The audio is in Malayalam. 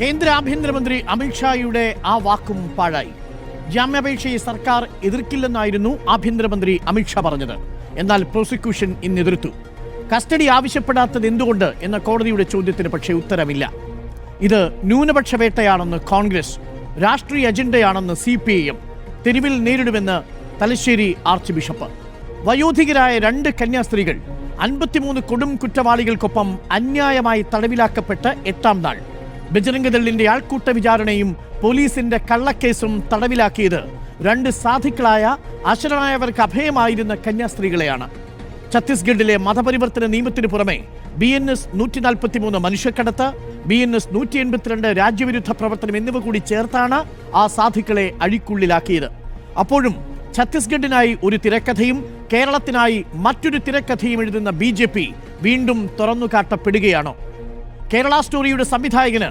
കേന്ദ്ര ആഭ്യന്തരമന്ത്രി അമിത്ഷായുടെ ആ വാക്കും പാഴായി. ജാമ്യാപേക്ഷയെ സർക്കാർ എതിർക്കില്ലെന്നായിരുന്നു ആഭ്യന്തരമന്ത്രി അമിത്ഷാ പറഞ്ഞത്. എന്നാൽ പ്രോസിക്യൂഷൻ ഇന്ന് എതിർത്തു. കസ്റ്റഡി ആവശ്യപ്പെടാത്തത് എന്തുകൊണ്ട് എന്ന കോടതിയുടെ ചോദ്യത്തിന് പക്ഷേ ഉത്തരമില്ല. ഇത് ന്യൂനപക്ഷ വേട്ടയാണെന്ന് കോൺഗ്രസ്, രാഷ്ട്രീയ അജണ്ടയാണെന്ന് CPIM, തെരുവിൽ നേരിടുമെന്ന് തലശ്ശേരി ആർച്ച് ബിഷപ്പ്. വയോധികരായ 2 കന്യാസ്ത്രീകൾ 53 കൊടും കുറ്റവാളികൾക്കൊപ്പം അന്യായമായി തടവിലാക്കപ്പെട്ട് 8ാം നാൾ. ബജരംഗദളിന്റെ ആൾക്കൂട്ട വിചാരണയും പോലീസിന്റെ കള്ളക്കേസും തടവിലാക്കിയത് 2 സാധുക്കളായ അശരണായവർക്ക് അഭയമായിരുന്ന കന്യാസ്ത്രീകളെയാണ്. ഛത്തീസ്ഗഡിലെ മതപരിവർത്തന നിയമത്തിന് പുറമെ BNS 143 മനുഷ്യക്കടത്ത്, BNS 182 രാജ്യവിരുദ്ധ പ്രവർത്തനം എന്നിവ കൂടി ചേർത്താണ് ആ സാധുക്കളെ അഴിക്കുള്ളിലാക്കിയത്. അപ്പോഴും ഛത്തീസ്ഗഡിനായി ഒരു തിരക്കഥയും കേരളത്തിനായി മറ്റൊരു തിരക്കഥയും എഴുതുന്ന BJP വീണ്ടും തുറന്നുകാട്ടപ്പെടുകയാണോ? കേരള സ്റ്റോറിയുടെ സംവിധായകന്